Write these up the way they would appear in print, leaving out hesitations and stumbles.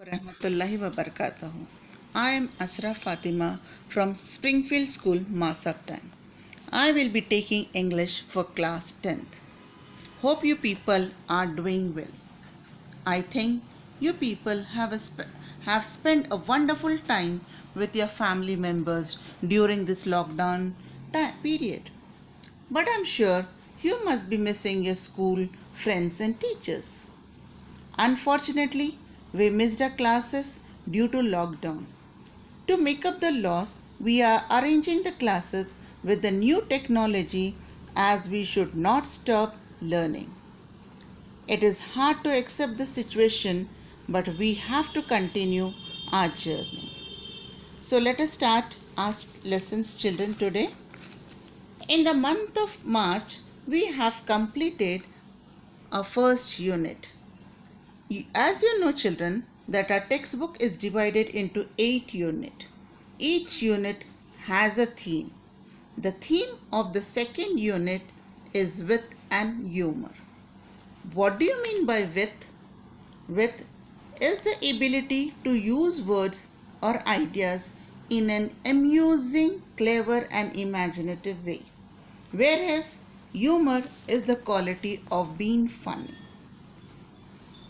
Warahmatullahi Wabarakatuh. I am Asra Fatima from Springfield School, Masabtan. I will be taking English for class 10th. Hope you people are doing well. I think you people have spent a wonderful time with your family members during this lockdown period. But I'm sure you must be missing your school friends and teachers. Unfortunately, we missed our classes due to lockdown. To make up the loss, we are arranging the classes with the new technology as we should not stop learning. It is hard to accept the situation, but we have to continue our journey. So let us start our lessons, children, today. In the month of March, we have completed our first unit. As you know, children, that our textbook is divided into 8 units. Each unit has a theme. The theme of the second unit is wit and humor. What do you mean by wit? Wit is the ability to use words or ideas in an amusing, clever and imaginative way. Whereas humor is the quality of being funny.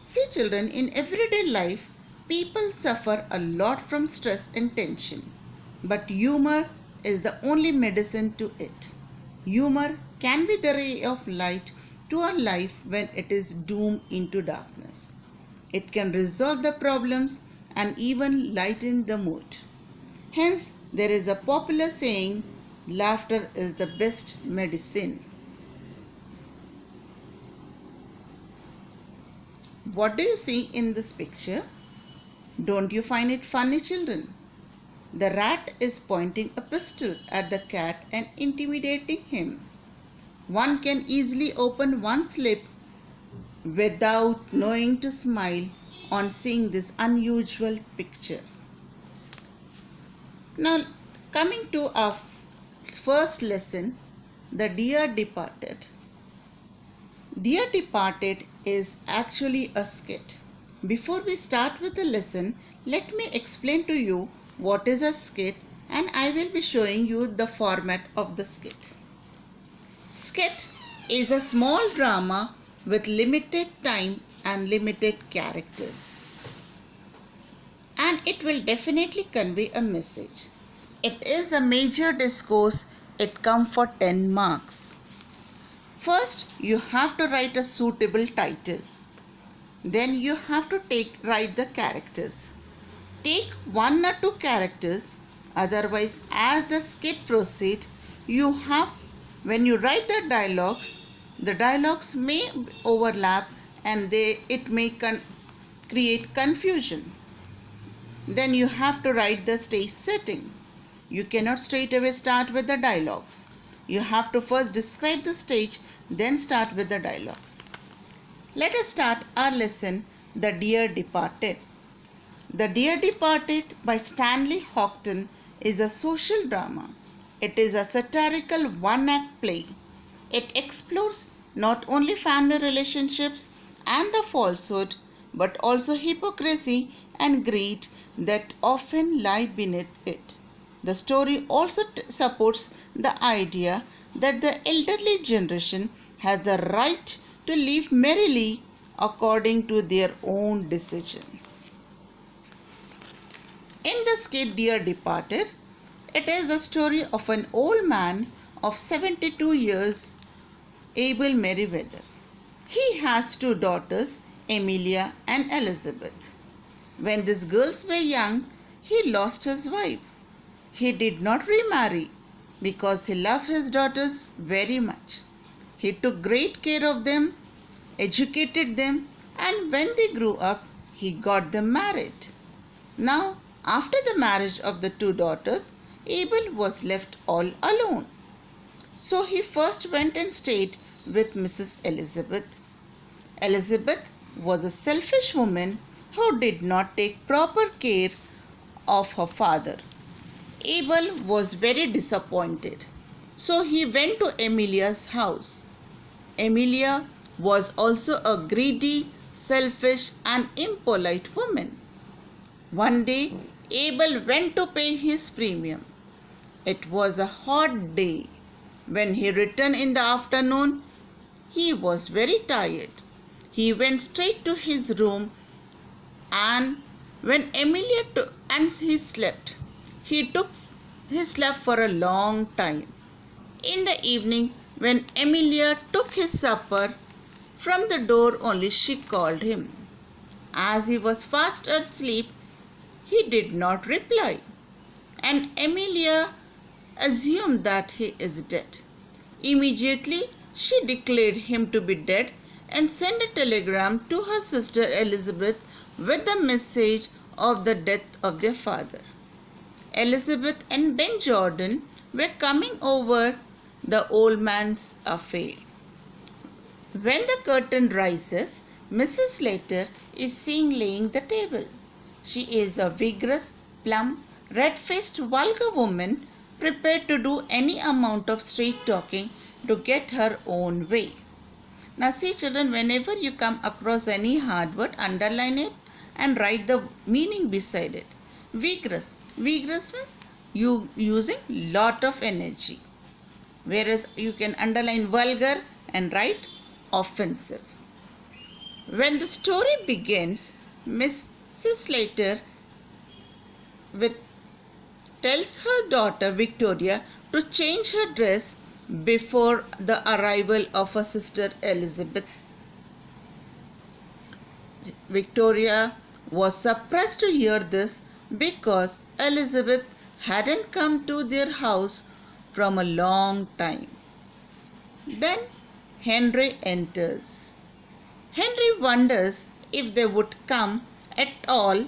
See, children, in everyday life, people suffer a lot from stress and tension. But humor is the only medicine to it. Humor can be the ray of light to our life when it is doomed into darkness. It can resolve the problems and even lighten the mood. Hence, there is a popular saying, laughter is the best medicine. What do you see in this picture? Don't you find it funny, children? The rat is pointing a pistol at the cat and intimidating him. One can easily open one's lip without knowing to smile on seeing this unusual picture. Now, coming to our first lesson, the dear departed. Dear Departed is actually a skit. Before we start with the lesson, let me explain to you what is a skit and I will be showing you the format of the skit. Skit is a small drama with limited time and limited characters. And it will definitely convey a message. It is a major discourse. It comes for 10 marks. First, you have to write a suitable title. Then you have to write the characters. Take 1 or 2 characters. Otherwise, as the skit proceeds, when you write the dialogues may overlap and it may create confusion. Then you have to write the stage setting. You cannot straight away start with the dialogues. You have to first describe the stage, then start with the dialogues. Let us start our lesson, The Dear Departed. The Dear Departed by Stanley Houghton is a social drama. It is a satirical one-act play. It explores not only family relationships and the falsehood, but also hypocrisy and greed that often lie beneath it. The story also supports the idea that the elderly generation has the right to live merrily according to their own decision. In the skit Dear Departed, it is a story of an old man of 72 years, Abel Merriweather. He has 2 daughters, Emilia and Elizabeth. When these girls were young, he lost his wife. He did not remarry because he loved his daughters very much. He took great care of them, educated them, and when they grew up, he got them married. Now, after the marriage of the 2 daughters, Abel was left all alone. So he first went and stayed with Mrs. Elizabeth. Elizabeth was a selfish woman who did not take proper care of her father. Abel was very disappointed, so he went to Emilia's house. Emilia was also a greedy, selfish and impolite woman. One day, Abel went to pay his premium. It was a hot day. When he returned in the afternoon, he was very tired. He went straight to his room and when he slept. He slept for a long time. In the evening, when Emilia took his supper, from the door only she called him. As he was fast asleep, he did not reply, and Emilia assumed that he is dead. Immediately, she declared him to be dead and sent a telegram to her sister Elizabeth with the message of the death of their father. Elizabeth and Ben Jordan were coming over the old man's affair. When the curtain rises, Mrs. Slater is seen laying the table. She is a vigorous, plump, red-faced, vulgar woman prepared to do any amount of straight talking to get her own way. Now see children, whenever you come across any hard word, underline it and write the meaning beside it. Vigorous. Vigorous means you using lot of energy. Whereas you can underline vulgar and write offensive. When the story begins, Mrs. Slater tells her daughter Victoria to change her dress before the arrival of her sister Elizabeth. Victoria was surprised to hear this because Elizabeth hadn't come to their house from a long time. Then Henry enters. Henry wonders if they would come at all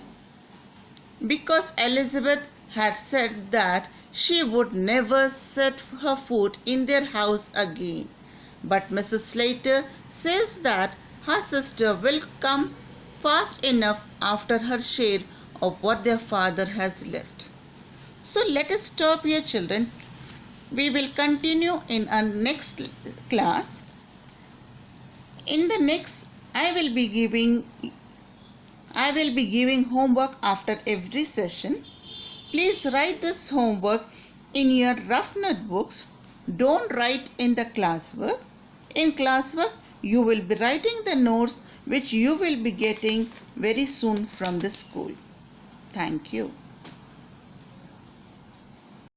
because Elizabeth had said that she would never set her foot in their house again. But Mrs. Slater says that her sister will come fast enough after her share of what their father has left. So let us stop here children. We will continue in our next class. In the next, I will be giving homework after every session. Please write this homework in your rough notebooks. Don't write in the classwork. In classwork, you will be writing the notes which you will be getting very soon from the school. Thank you.